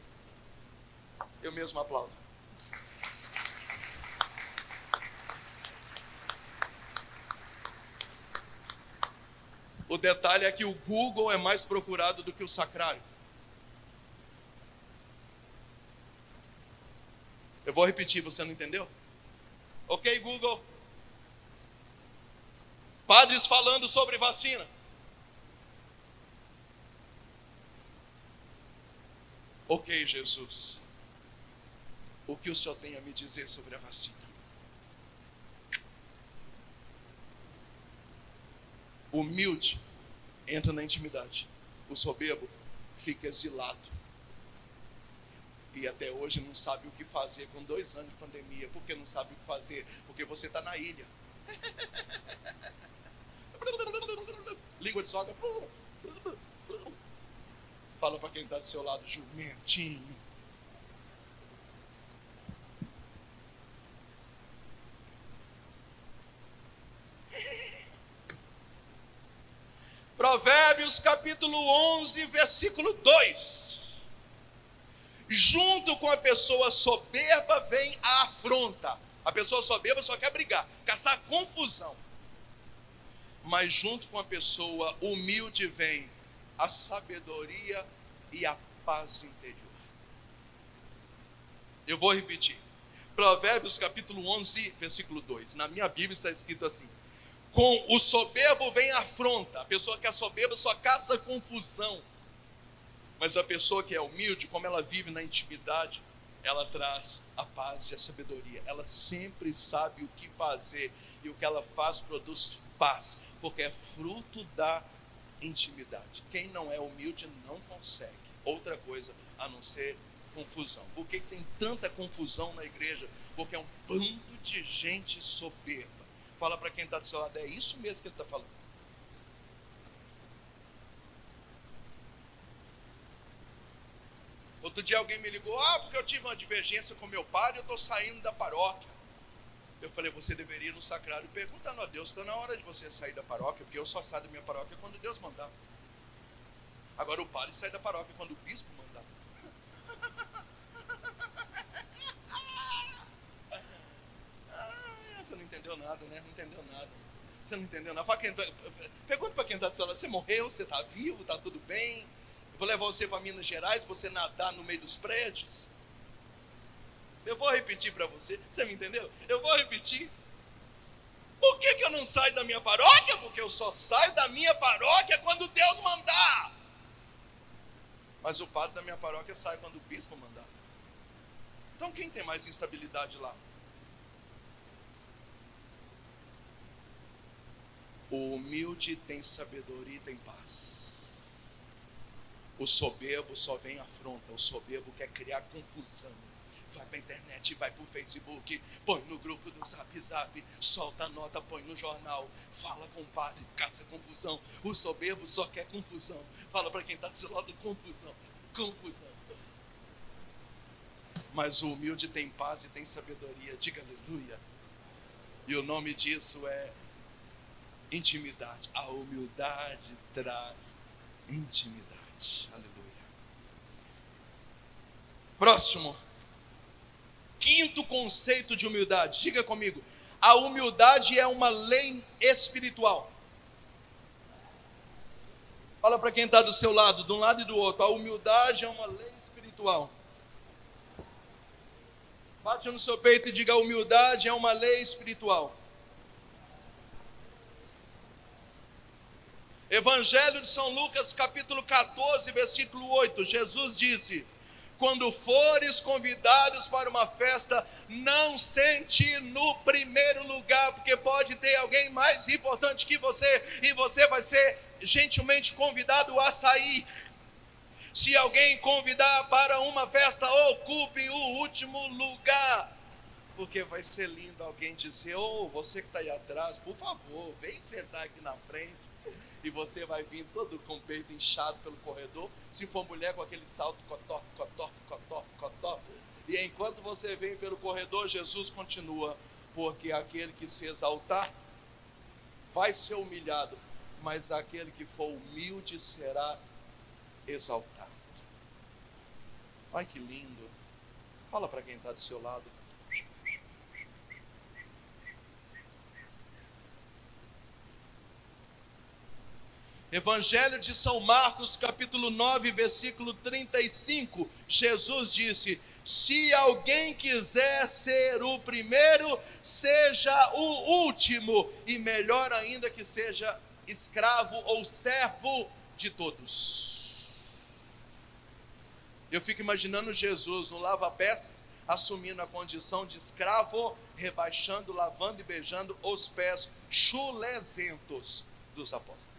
Eu mesmo aplaudo. O detalhe é que o Google é mais procurado do que o sacrário. Eu vou repetir, você não entendeu? Ok, Google. Padres falando sobre vacina. Ok, Jesus. O que o Senhor tem a me dizer sobre a vacina? O humilde entra na intimidade. O soberbo fica exilado. E até hoje não sabe o que fazer com 2 anos de pandemia. Por que não sabe o que fazer? Porque você está na ilha. Língua de sogra. Fala para quem está do seu lado, jumentinho. Provérbios capítulo 11, versículo 2. Junto com a pessoa soberba vem a afronta. A pessoa soberba só quer brigar, caçar confusão. Mas junto com a pessoa humilde vem a sabedoria e a paz interior. Eu vou repetir. Provérbios capítulo 11, versículo 2. Na minha Bíblia está escrito assim: com o soberbo vem a afronta. A pessoa que é soberba só caça confusão. Mas a pessoa que é humilde, como ela vive na intimidade, ela traz a paz e a sabedoria. Ela sempre sabe o que fazer. E o que ela faz produz paz. Porque é fruto da intimidade. Quem não é humilde não consegue outra coisa a não ser confusão. Por que tem tanta confusão na igreja? Porque é um bando de gente soberba. Fala para quem está do seu lado, é isso mesmo que ele está falando. Outro dia alguém me ligou, porque eu tive uma divergência com meu pai e eu estou saindo da paróquia. Eu falei, você deveria ir no sacrário perguntando a Deus, está na hora de você sair da paróquia, porque eu só saio da minha paróquia quando Deus mandar. Agora o padre sai da paróquia quando o bispo mandar. Você não entendeu nada, né? Não entendeu nada. Você não entendeu nada. Pergunta para quem está do seu lado, você morreu, você está vivo, está tudo bem? Eu vou levar você para Minas Gerais, você nadar no meio dos prédios. Eu vou repetir para você, você me entendeu? Eu vou repetir. Por que eu não saio da minha paróquia? Porque eu só saio da minha paróquia quando Deus mandar. Mas o padre da minha paróquia sai quando o bispo mandar. Então quem tem mais instabilidade lá? O humilde tem sabedoria e tem paz. O soberbo só vem afronta. O soberbo quer criar confusão. Vai para a internet, vai para o Facebook, põe no grupo do Zap, solta a nota, põe no jornal, fala com o padre, caça confusão. O soberbo só quer confusão. Fala para quem está do seu lado, confusão. Mas o humilde tem paz e tem sabedoria, diga aleluia. E o nome disso é intimidade. A humildade traz intimidade, aleluia. Próximo. Quinto conceito de humildade, diga comigo, a humildade é uma lei espiritual. Fala para quem está do seu lado, de um lado e do outro, a humildade é uma lei espiritual. Bate no seu peito e diga, a humildade é uma lei espiritual. Evangelho de São Lucas, capítulo 14, versículo 8, Jesus disse, quando fores convidados para uma festa, não sente no primeiro lugar, porque pode ter alguém mais importante que você, e você vai ser gentilmente convidado a sair. Se alguém convidar para uma festa, ocupe o último lugar, porque vai ser lindo alguém dizer, você que está aí atrás, por favor, vem sentar aqui na frente. E você vai vir todo com o peito inchado pelo corredor. Se for mulher, com aquele salto, cotof. E enquanto você vem pelo corredor, Jesus continua. Porque aquele que se exaltar vai ser humilhado, mas aquele que for humilde será exaltado. Ai, que lindo. Fala para quem está do seu lado. Evangelho de São Marcos, capítulo 9, versículo 35, Jesus disse, se alguém quiser ser o primeiro, seja o último, e melhor ainda que seja escravo ou servo de todos. Eu fico imaginando Jesus no lava-pés, assumindo a condição de escravo, rebaixando, lavando e beijando os pés chulezentos dos apóstolos.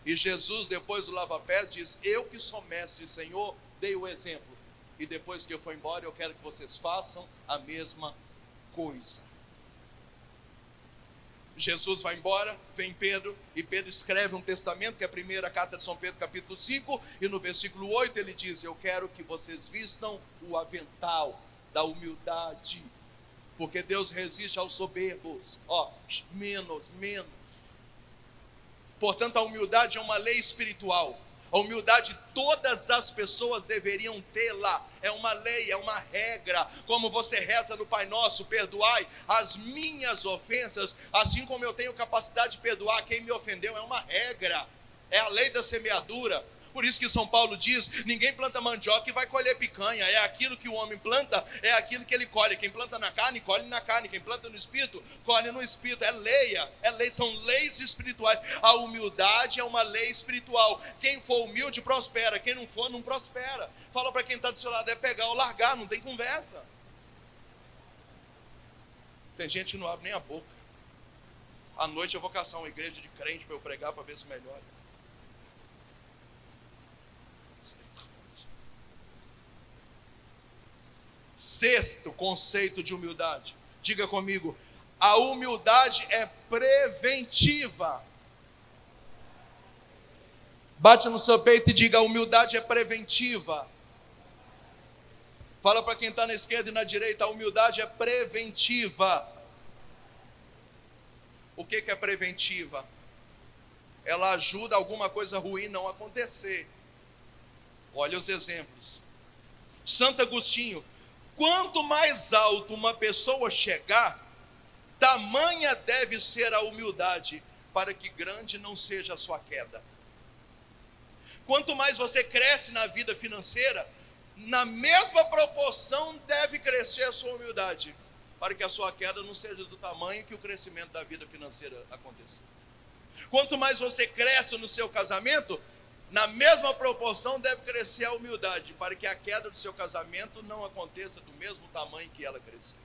E Jesus, depois do lava-pés, diz, eu que sou mestre, Senhor, dei o exemplo. E depois que eu for embora, eu quero que vocês façam a mesma coisa. Jesus vai embora, vem Pedro, e Pedro escreve um testamento, que é a primeira carta de São Pedro, capítulo 5, e no versículo 8 ele diz, eu quero que vocês vistam o avental da humildade, porque Deus resiste aos soberbos, menos. Portanto, a humildade é uma lei espiritual. A humildade todas as pessoas deveriam tê-la. É uma lei, é uma regra. Como você reza no Pai Nosso, perdoai as minhas ofensas, assim como eu tenho capacidade de perdoar quem me ofendeu. É uma regra. É a lei da semeadura. Por isso que São Paulo diz, ninguém planta mandioca e vai colher picanha. É aquilo que o homem planta, é aquilo que ele colhe. Quem planta na carne, colhe na carne. Quem planta no espírito, colhe no espírito. É lei, são leis espirituais. A humildade é uma lei espiritual. Quem for humilde, prospera. Quem não for, não prospera. Fala para quem está do seu lado, é pegar ou largar, não tem conversa. Tem gente que não abre nem a boca. À noite eu vou caçar uma igreja de crente para eu pregar, para ver se melhora. Sexto conceito de humildade. Diga comigo, a humildade é preventiva. Bate no seu peito e diga, a humildade é preventiva. Fala para quem está na esquerda e na direita, a humildade é preventiva. O que é preventiva? Ela ajuda alguma coisa ruim não acontecer. Olha os exemplos. Santo Agostinho: quanto mais alto uma pessoa chegar, tamanha deve ser a humildade, para que grande não seja a sua queda. Quanto mais você cresce na vida financeira, na mesma proporção deve crescer a sua humildade, para que a sua queda não seja do tamanho que o crescimento da vida financeira aconteça. Quanto mais você cresce no seu casamento, na mesma proporção deve crescer a humildade, para que a queda do seu casamento não aconteça do mesmo tamanho que ela cresceu.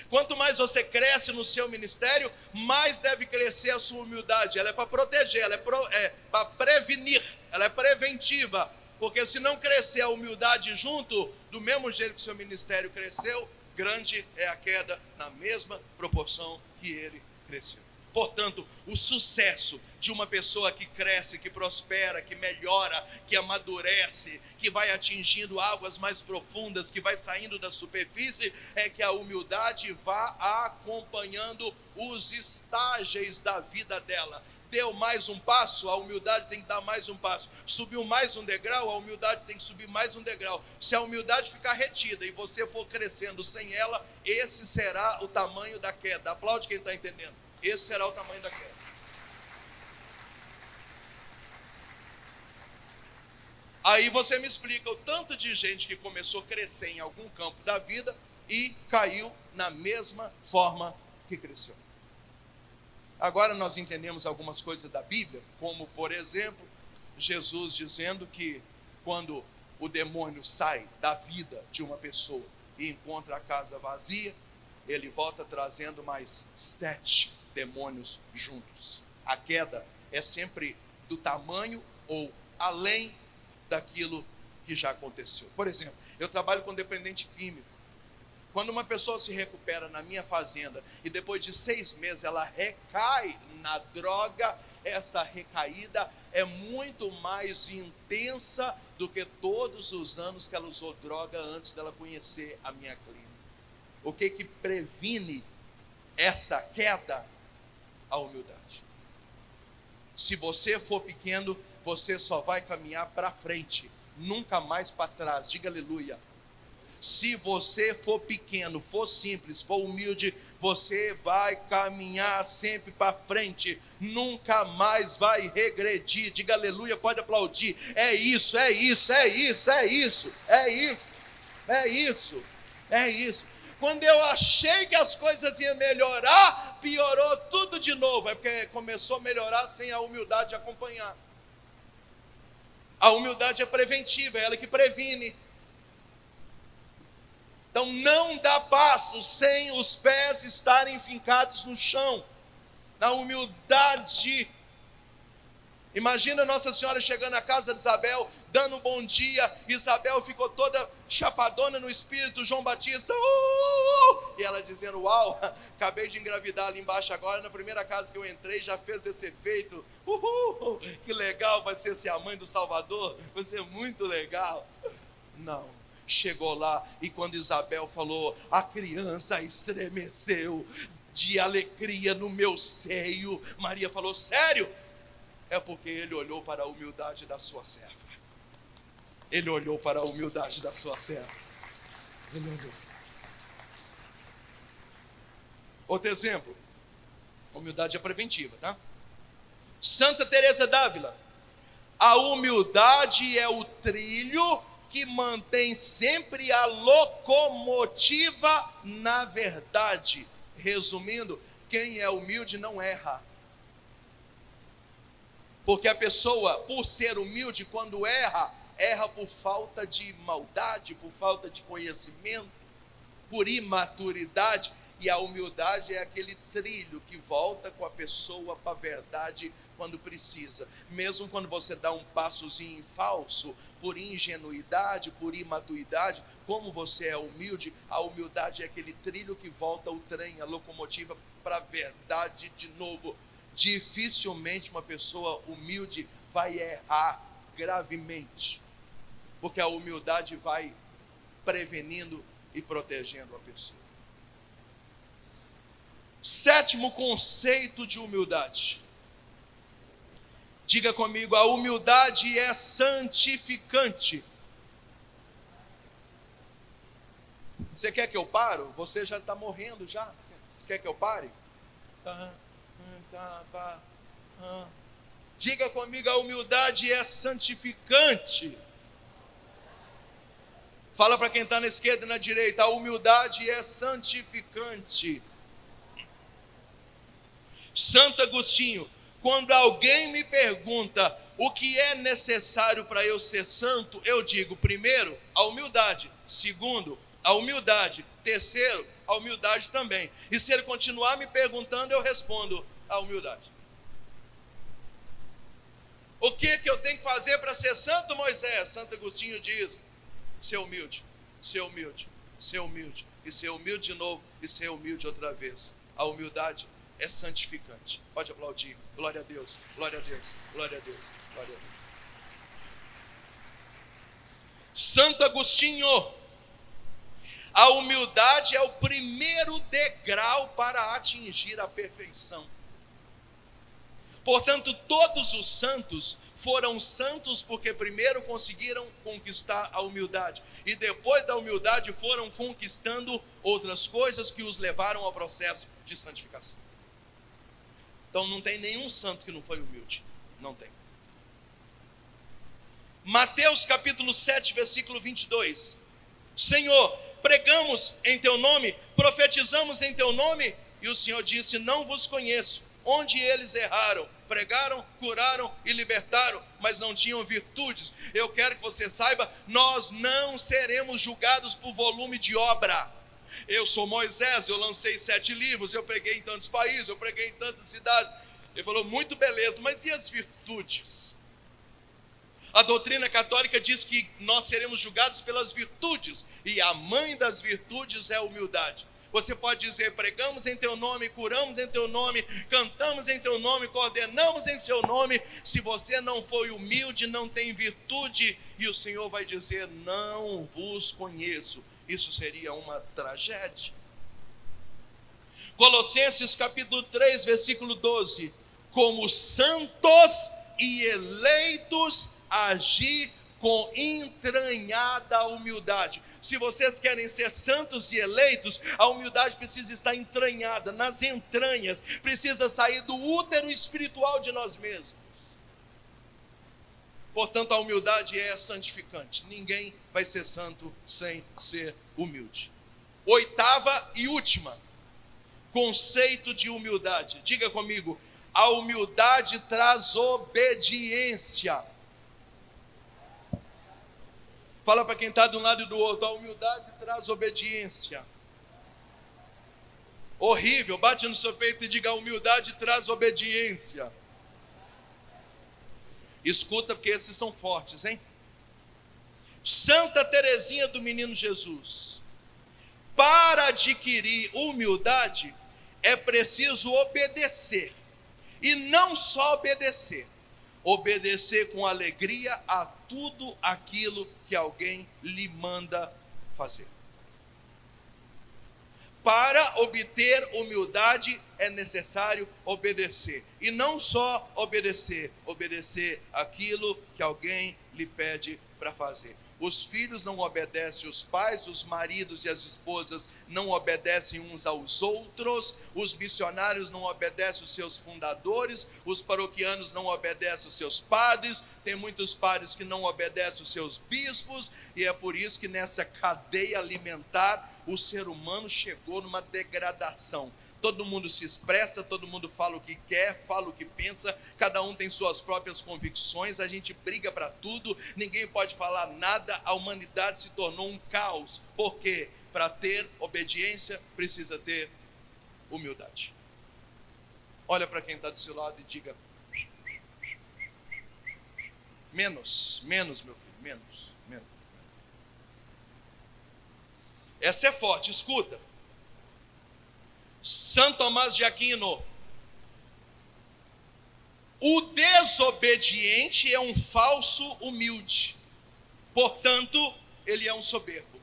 Quanto mais você cresce no seu ministério, mais deve crescer a sua humildade. Ela é para proteger, ela é para prevenir, ela é preventiva. Porque se não crescer a humildade junto, do mesmo jeito que o seu ministério cresceu, grande é a queda na mesma proporção que ele cresceu. Portanto, o sucesso de uma pessoa que cresce, que prospera, que melhora, que amadurece, que vai atingindo águas mais profundas, que vai saindo da superfície, é que a humildade vá acompanhando os estágios da vida dela. Deu mais um passo, a humildade tem que dar mais um passo. Subiu mais um degrau, a humildade tem que subir mais um degrau. Se a humildade ficar retida e você for crescendo sem ela, esse será o tamanho da queda. Aplaude quem está entendendo. Esse será o tamanho da queda. Aí você me explica o tanto de gente que começou a crescer em algum campo da vida e caiu na mesma forma que cresceu. Agora nós entendemos algumas coisas da Bíblia, como por exemplo, Jesus dizendo que quando o demônio sai da vida de uma pessoa e encontra a casa vazia, ele volta trazendo mais 7 demônios juntos. A queda é sempre do tamanho ou além daquilo que já aconteceu. Por exemplo, eu trabalho com dependente químico. Quando uma pessoa se recupera na minha fazenda e depois de 6 meses ela recai na droga, essa recaída é muito mais intensa do que todos os anos que ela usou droga antes dela conhecer a minha clínica. O que previne essa queda? A humildade. Se você for pequeno, você só vai caminhar para frente, nunca mais para trás. Diga aleluia. Se você for pequeno, for simples, for humilde, você vai caminhar sempre para frente, nunca mais vai regredir. Diga aleluia, pode aplaudir. É isso, é isso, é isso, é isso, é isso, é isso, é isso. Quando eu achei que as coisas iam melhorar, piorou tudo de novo. É porque começou a melhorar sem a humildade acompanhar. A humildade é preventiva, é ela que previne. Então não dá passo sem os pés estarem fincados no chão. Na humildade. Imagina Nossa Senhora chegando na casa de Isabel, dando um bom dia. Isabel ficou toda chapadona no espírito, João Batista. E ela dizendo: uau, acabei de engravidar ali embaixo agora, na primeira casa que eu entrei, já fez esse efeito. Que legal vai ser ser a mãe do Salvador, vai ser muito legal. Não, chegou lá e quando Isabel falou, a criança estremeceu de alegria no meu seio. Maria falou: sério? É porque ele olhou para a humildade da sua serva. Ele olhou para a humildade da sua serva. Ele olhou. Outro exemplo. Humildade é preventiva, tá? Santa Teresa d'Ávila. A humildade é o trilho que mantém sempre a locomotiva na verdade. Resumindo, quem é humilde não erra. Porque a pessoa, por ser humilde, quando erra, erra por falta de maldade, por falta de conhecimento, por imaturidade. E a humildade é aquele trilho que volta com a pessoa para a verdade quando precisa. Mesmo quando você dá um passozinho falso, por ingenuidade, por imaturidade, como você é humilde, a humildade é aquele trilho que volta o trem, a locomotiva para a verdade de novo. Dificilmente uma pessoa humilde vai errar gravemente, porque a humildade vai prevenindo e protegendo a pessoa. Sétimo conceito de humildade. Diga comigo, a humildade é santificante. Você quer que eu pare? Você já está morrendo já. Você quer que eu pare? Diga comigo, a humildade é santificante. Fala para quem está na esquerda e na direita, a humildade é santificante. Santo Agostinho, quando alguém me pergunta o que é necessário para eu ser santo, eu digo, primeiro, a humildade. Segundo, a humildade. Terceiro, a humildade também. E se ele continuar me perguntando, eu respondo, a humildade. O que eu tenho que fazer para ser santo, Moisés? Santo Agostinho diz, ser humilde, ser humilde, ser humilde, e ser humilde de novo, e ser humilde outra vez. A humildade é santificante. Pode aplaudir. Glória a Deus, glória a Deus, glória a Deus, glória a Deus. Santo Agostinho, a humildade é o primeiro degrau para atingir a perfeição. Portanto, todos os santos foram santos porque primeiro conseguiram conquistar a humildade. E depois da humildade foram conquistando outras coisas que os levaram ao processo de santificação. Então não tem nenhum santo que não foi humilde. Não tem. Mateus capítulo 7, versículo 22. Senhor, pregamos em teu nome, profetizamos em teu nome, e o Senhor disse, não vos conheço. Onde eles erraram, pregaram, curaram e libertaram, mas não tinham virtudes. Eu quero que você saiba, nós não seremos julgados por volume de obra. Eu sou Moisés, eu lancei 7 livros, eu preguei em tantos países, eu preguei em tantas cidades. Ele falou, muito beleza, mas e as virtudes? A doutrina católica diz que nós seremos julgados pelas virtudes, e a mãe das virtudes é a humildade. Você pode dizer, pregamos em teu nome, curamos em teu nome, cantamos em teu nome, coordenamos em seu nome. Se você não foi humilde, não tem virtude, e o Senhor vai dizer, não vos conheço. Isso seria uma tragédia. Colossenses capítulo 3, versículo 12. Como santos e eleitos, agir com entranhada humildade. Se vocês querem ser santos e eleitos, a humildade precisa estar entranhada, nas entranhas, precisa sair do útero espiritual de nós mesmos. Portanto, a humildade é santificante. Ninguém vai ser santo sem ser humilde. Oitava e última, conceito de humildade. Diga comigo, a humildade traz obediência. Fala para quem está de um lado e do outro, a humildade traz obediência. Horrível, bate no seu peito e diga, a humildade traz obediência. Escuta, porque esses são fortes, hein? Santa Teresinha do Menino Jesus. Para adquirir humildade, é preciso obedecer. E não só obedecer. Obedecer com alegria a tudo aquilo que alguém lhe manda fazer. Para obter humildade é necessário obedecer. E não só obedecer, obedecer aquilo que alguém lhe pede para fazer. Os filhos não obedecem os pais, os maridos e as esposas não obedecem uns aos outros, os missionários não obedecem os seus fundadores, os paroquianos não obedecem os seus padres, tem muitos padres que não obedecem os seus bispos, e é por isso que nessa cadeia alimentar o ser humano chegou numa degradação. Todo mundo se expressa, todo mundo fala o que quer, fala o que pensa, cada um tem suas próprias convicções, a gente briga para tudo, ninguém pode falar nada, a humanidade se tornou um caos. Por quê? Para ter obediência, precisa ter humildade. Olha para quem está do seu lado e diga, menos, meu filho, menos. Essa é forte, escuta. Santo Tomás de Aquino, o desobediente é um falso humilde, portanto, ele é um soberbo.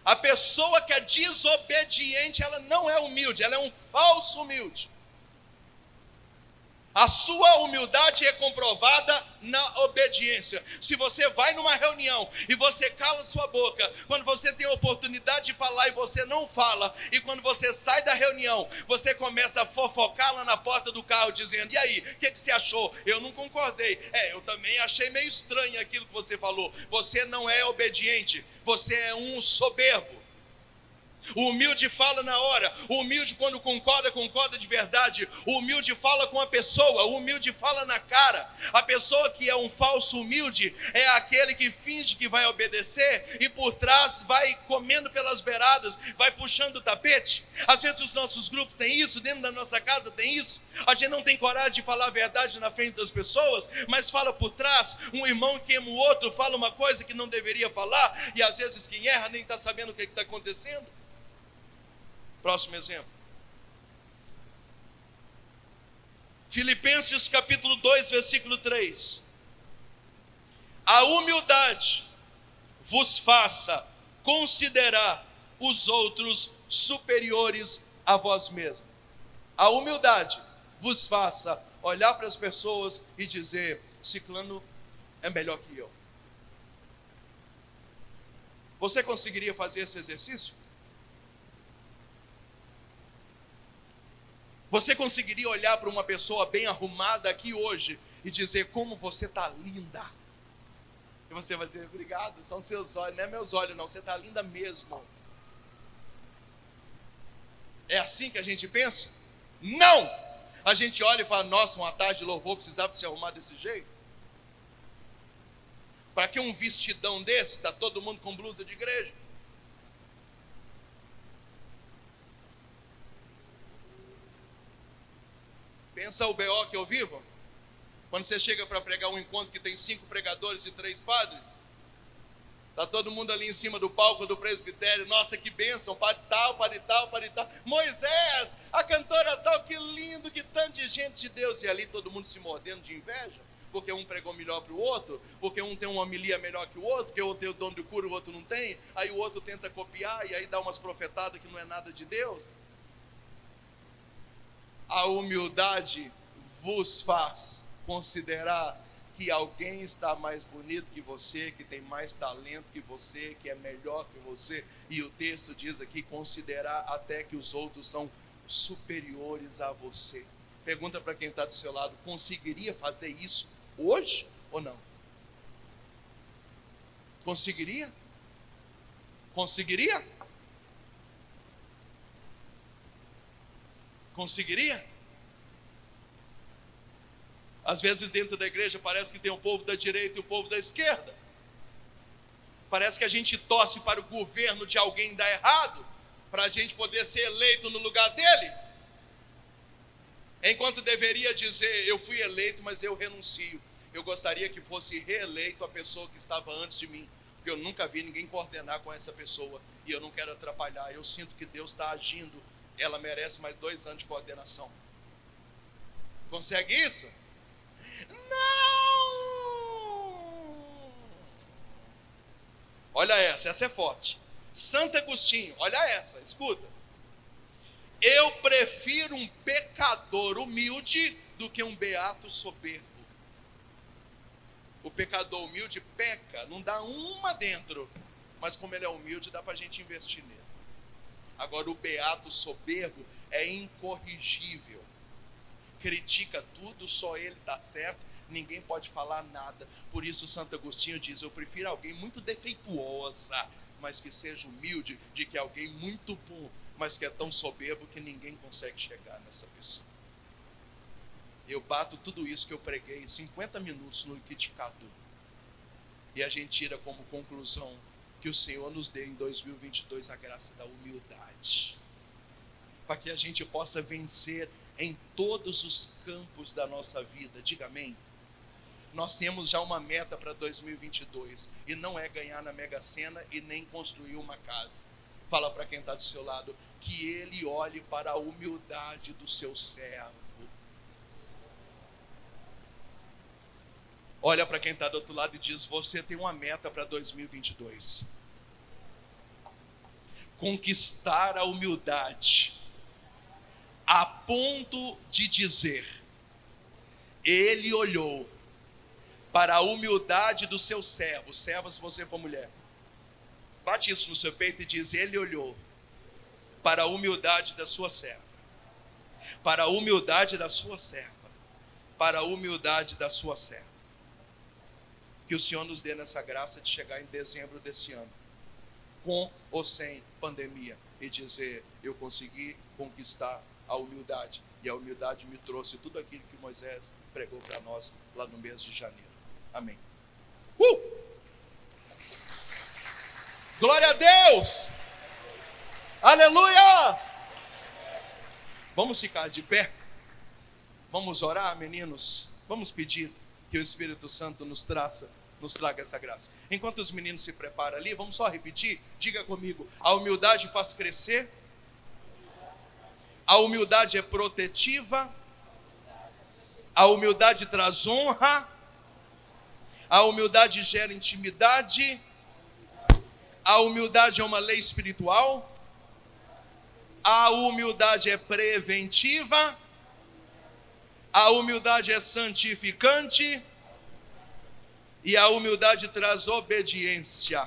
A pessoa que é desobediente, ela não é humilde, ela é um falso humilde. A sua humildade é comprovada na obediência. Se você vai numa reunião e você cala sua boca, quando você tem a oportunidade de falar e você não fala, e quando você sai da reunião, você começa a fofocar lá na porta do carro, dizendo: e aí, o que você achou? Eu não concordei. Eu também achei meio estranho aquilo que você falou. Você não é obediente, você é um soberbo. O humilde fala na hora. O humilde, quando concorda, concorda de verdade. O humilde fala com a pessoa. O humilde fala na cara. A pessoa que é um falso humilde é aquele que finge que vai obedecer e por trás vai comendo pelas beiradas, vai puxando o tapete. Às vezes os nossos grupos têm isso, dentro da nossa casa tem isso. A gente não tem coragem de falar a verdade na frente das pessoas, mas fala por trás. Um irmão queima o outro, fala uma coisa que não deveria falar, e às vezes quem erra nem está sabendo o que está acontecendo. Próximo exemplo. Filipenses capítulo 2, versículo 3. A humildade vos faça considerar os outros superiores a vós mesmos. A humildade vos faça olhar para as pessoas e dizer: ciclano é melhor que eu. Você conseguiria fazer esse exercício? Você conseguiria olhar para uma pessoa bem arrumada aqui hoje e dizer: como você está linda? E você vai dizer: obrigado, são seus olhos. Não é meus olhos não, você está linda mesmo. É assim que a gente pensa? Não! A gente olha e fala: nossa, uma tarde de louvor precisava se arrumar desse jeito? Para que um vestidão desse? Está todo mundo com blusa de igreja? Pensa o BO que eu vivo. Quando você chega para pregar um encontro que tem 5 pregadores e 3 padres, está todo mundo ali em cima do palco do presbitério. Nossa, que bênção, padre tal, padre tal, padre tal. Moisés, a cantora tal, que lindo, que tanto de gente de Deus. E ali todo mundo se mordendo de inveja, porque um pregou melhor para o outro, porque um tem uma homilia melhor que o outro, porque um tem o dom de cura, o outro não tem. Aí o outro tenta copiar e aí dá umas profetadas que não é nada de Deus. A humildade vos faz considerar que alguém está mais bonito que você, que tem mais talento que você, que é melhor que você. E o texto diz aqui: considerar até que os outros são superiores a você. Pergunta para quem está do seu lado: conseguiria fazer isso hoje ou não? Conseguiria? Conseguiria? Conseguiria? Às vezes dentro da igreja parece que tem o povo da direita e o povo da esquerda. Parece que a gente torce para o governo de alguém dar errado, para a gente poder ser eleito no lugar dele. Enquanto deveria dizer: eu fui eleito, mas eu renuncio. Eu gostaria que fosse reeleito a pessoa que estava antes de mim, porque eu nunca vi ninguém coordenar com essa pessoa, e eu não quero atrapalhar. Eu sinto que Deus está agindo. Ela merece mais 2 anos de coordenação. Consegue isso? Não! Olha essa é forte. Santo Agostinho, olha essa, escuta. Eu prefiro um pecador humilde do que um beato soberbo. O pecador humilde peca, não dá uma dentro, mas como ele é humilde, dá para a gente investir nele. Agora o beato soberbo é incorrigível. Critica tudo, só ele está certo, ninguém pode falar nada. Por isso Santo Agostinho diz: eu prefiro alguém muito defeituosa, mas que seja humilde, de que alguém muito bom, mas que é tão soberbo que ninguém consegue chegar nessa pessoa. Eu bato tudo isso que eu preguei em 50 minutos no liquidificador. E a gente tira como conclusão que o Senhor nos dê em 2022 a graça da humildade, para que a gente possa vencer em todos os campos da nossa vida. Diga amém. Nós temos já uma meta para 2022, e não é ganhar na Mega Sena e nem construir uma casa. Fala para quem está do seu lado que ele olhe para a humildade do seu servo. Olha para quem está do outro lado e diz: você tem uma meta para 2022. conquistar a humildade, a ponto de dizer: ele olhou para a humildade do seu servo. Serva, se você for mulher, bate isso no seu peito e diz: ele olhou para a humildade da sua serva, para a humildade da sua serva, para a humildade da sua serva. Que o Senhor nos dê nessa graça de chegar em dezembro desse ano, com ou sem pandemia, e dizer: eu consegui conquistar a humildade, e a humildade me trouxe tudo aquilo que Moisés pregou para nós lá no mês de janeiro. Amém. Glória a Deus! Aleluia! Vamos ficar de pé? Vamos orar, meninos? Vamos pedir que o Espírito Santo nos traga essa graça. Enquanto os meninos se preparam ali, vamos só repetir. Diga comigo: a humildade faz crescer. A humildade é protetiva. A humildade traz honra. A humildade gera intimidade. A humildade é uma lei espiritual. A humildade é preventiva. A humildade é santificante. E a humildade traz obediência.